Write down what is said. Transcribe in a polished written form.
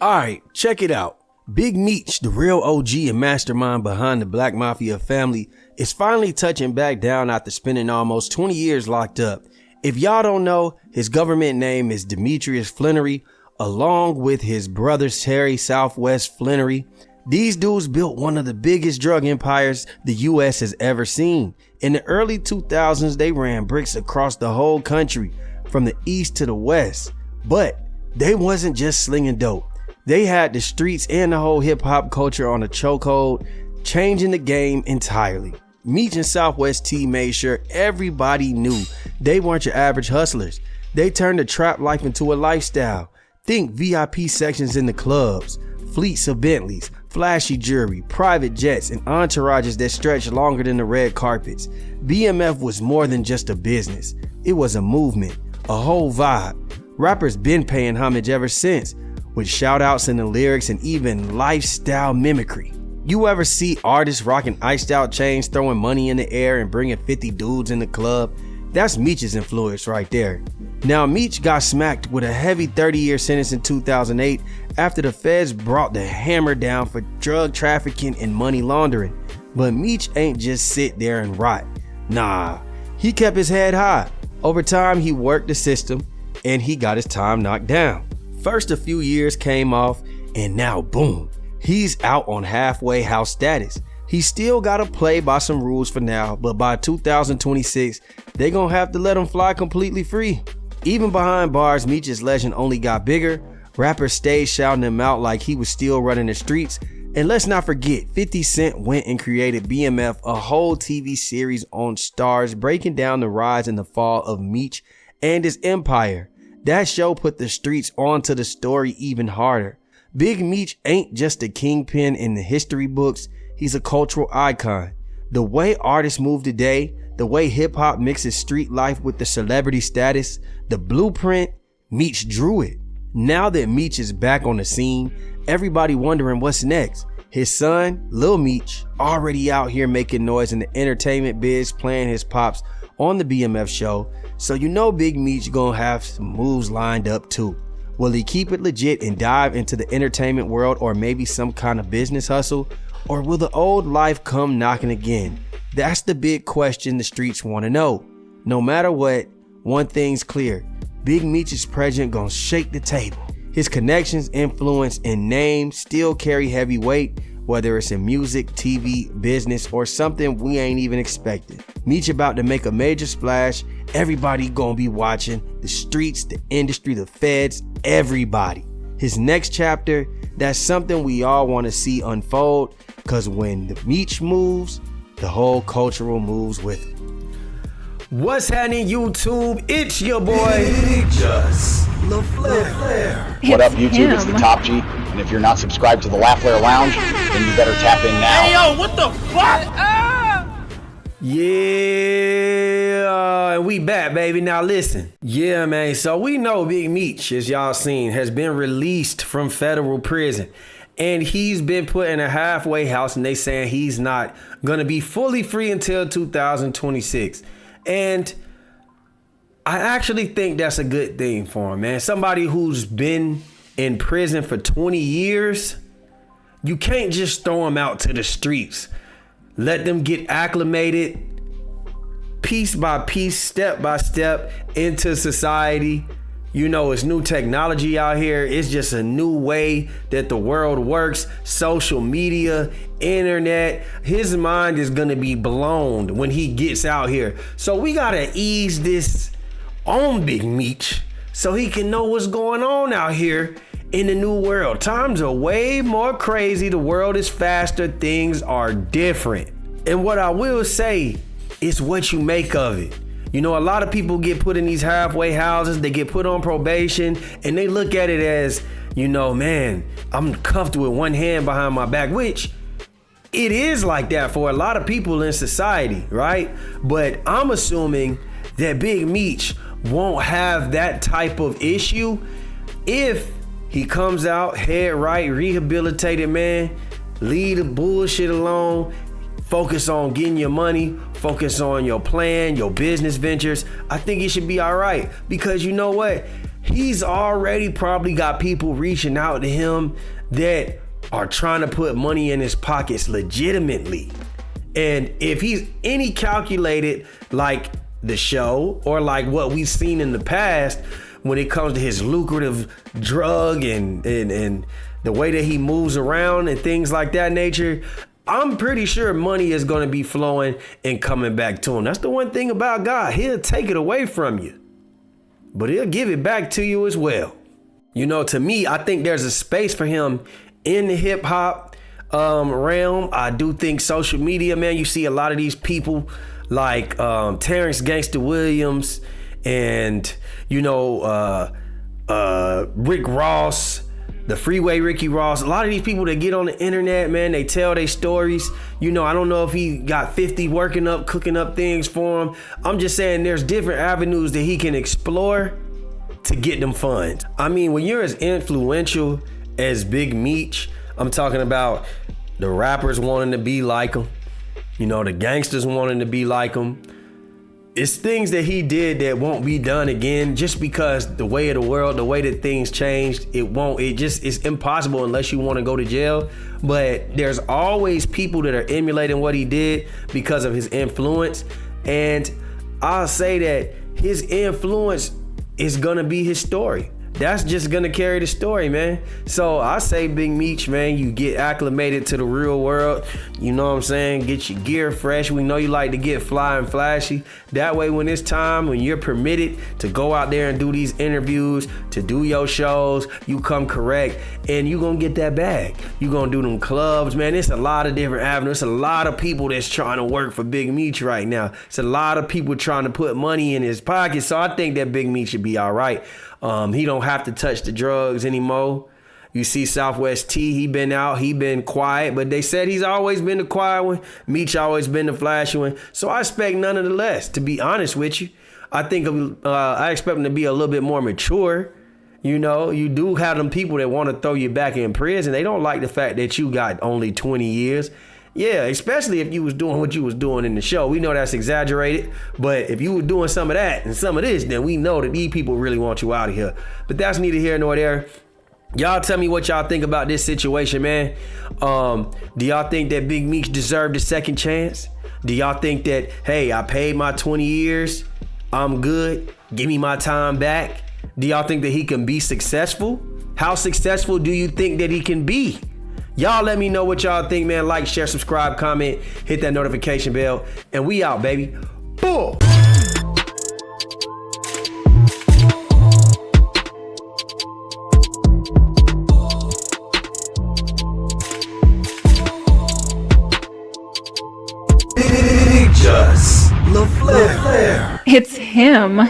Alright, check it out. Big Meech, the real OG and mastermind behind the Black Mafia Family, is finally touching back down after spending almost 20 years locked up. If y'all don't know, his government name is Demetrius Flannery, along with his brother Terry Southwest Flannery. These dudes built one of the biggest drug empires the US has ever seen. In the early 2000s, they ran bricks across the whole country, from the east to the west. But they wasn't just slinging dope. They had the streets and the whole hip hop culture on a chokehold, changing the game entirely. Meech and Southwest T made sure everybody knew they weren't your average hustlers. They turned the trap life into a lifestyle. Think VIP sections in the clubs, fleets of Bentleys, flashy jewelry, private jets, and entourages that stretched longer than the red carpets. BMF was more than just a business. It was a movement, a whole vibe. Rappers been paying homage ever since, with shout outs in the lyrics and even lifestyle mimicry. You ever see artists rocking iced out chains, throwing money in the air and bringing 50 dudes in the club? That's Meech's influence right there. Now, Meech got smacked with a heavy 30-year sentence in 2008 after the feds brought the hammer down for drug trafficking and money laundering. But Meech ain't just sit there and rot. Nah, he kept his head high. Over time, he worked the system and he got his time knocked down. First, a few years came off, and now boom, he's out on halfway house status. He still gotta play by some rules for now, but by 2026, they gonna have to let him fly completely free. Even behind bars, Meech's legend only got bigger. Rappers stayed shouting him out like he was still running the streets. And let's not forget, 50 Cent went and created BMF, a whole TV series on Stars, breaking down the rise and the fall of Meech and his empire. That show put the streets onto the story even harder. Big Meech ain't just a kingpin in the history books, he's a cultural icon. The way artists move today, the way hip hop mixes street life with the celebrity status, the blueprint, Meech drew it. Now that Meech is back on the scene, everybody wondering what's next. His son, Lil Meech, already out here making noise in the entertainment biz, playing his pops on the BMF show. So you know Big Meech gonna have some moves lined up too. Will he keep it legit and dive into the entertainment world, or maybe some kind of business hustle? Or will the old life come knocking again? That's the big question the streets want to know. No matter what, one thing's clear. Big Meech's presence gonna shake the table. His connections, influence, and name still carry heavy weight, whether it's in music, TV, business, or something we ain't even expected. Meech about to make a major splash. Everybody gonna be watching. The streets, the industry, the feds, everybody. His next chapter, that's something we all want to see unfold, because when the Meech moves, the whole cultural moves with it. What's happening, YouTube? It's your boy, IG-TheLaFlareLounge. What up, YouTube? It's the Top G. And if you're not subscribed to the LaFlareLounge, then you better tap in now. Hey, yo, what the fuck? Yeah, and we back, baby. Now listen. Yeah, man. So we know Big Meech, as y'all seen, has been released from federal prison. And he's been put in a halfway house, and they saying he's not gonna be fully free until 2026. And I actually think that's a good thing for him, man. Somebody who's been in prison for 20 years, you can't just throw them out to the streets. Let them get acclimated piece by piece, step by step into society. You know, it's new technology out here. It's just a new way that the world works. Social media, internet. His mind is gonna be blown when he gets out here. So we gotta ease this on Big Meech so he can know what's going on out here in the new world. Times are way more crazy. The world is faster. Things are different. And what I will say is what you make of it. You know, a lot of people get put in these halfway houses, they get put on probation, and they look at it as, you know, man, I'm cuffed with one hand behind my back, which it is like that for a lot of people in society, right? But I'm assuming that Big Meech won't have that type of issue if he comes out head right, rehabilitated, man, leave the bullshit alone, focus on getting your money, focus on your plan, your business ventures. I think he should be all right, because you know what? he's already probably got people reaching out to him that are trying to put money in his pockets legitimately. And if he's any calculated like the show or like what we've seen in the past when it comes to his lucrative drug and the way that he moves around and things like that nature, I'm pretty sure money is going to be flowing and coming back to him. That's the one thing about God. He'll take it away from you, but he'll give it back to you as well. You know, to me, I think there's a space for him in the hip hop realm. I do think social media, man, you see a lot of these people like Terrence Gangsta Williams and, you know, Rick Ross, the Freeway Ricky Ross. A lot of these people that get on the internet, man, they tell their stories. You know, I don't know if he got 50 working up, cooking up things for him. I'm just saying there's different avenues that he can explore to get them funds. I mean, when you're as influential as Big Meech, I'm talking about the rappers wanting to be like him, you know, the gangsters wanting to be like him. It's things that he did that won't be done again just because the way of the world, the way that things changed, it's impossible unless you want to go to jail. But there's always people that are emulating what he did because of his influence. And I'll say that his influence is gonna be his story. That's just gonna carry the story, man. So I say, Big Meech, man, you get acclimated to the real world. You know what I'm saying? Get your gear fresh. We know you like to get fly and flashy. That way, when it's time, when you're permitted to go out there and do these interviews, to do your shows, you come correct, and you gonna get that bag. You gonna do them clubs, man. It's a lot of different avenues. It's a lot of people that's trying to work for Big Meech right now. It's a lot of people trying to put money in his pocket. So I think that Big Meech should be all right. He don't have to touch the drugs anymore. You see Southwest T, he been out, he been quiet, but they said he's always been the quiet one. Meech always been the flashy one. So I expect none of the less, to be honest with you. I think I expect him to be a little bit more mature. You know, you do have them people that want to throw you back in prison. They don't like the fact that you got only 20 years. Yeah, especially if you was doing what you was doing in the show. We know that's exaggerated, but if you were doing some of that and some of this, then we know that these people really want you out of here. But that's neither here nor there. Y'all tell me what y'all think about this situation, man. Do y'all think that Big Meech deserved a second chance? Do y'all think that, hey, I paid my 20 years, I'm good, give me my time back? Do y'all think that he can be successful? How successful do you think that he can be? Y'all let me know what y'all think, man. Like, share, subscribe, comment, hit that notification bell, and we out, baby. Boom! Big-Just-LaFlare. It's him.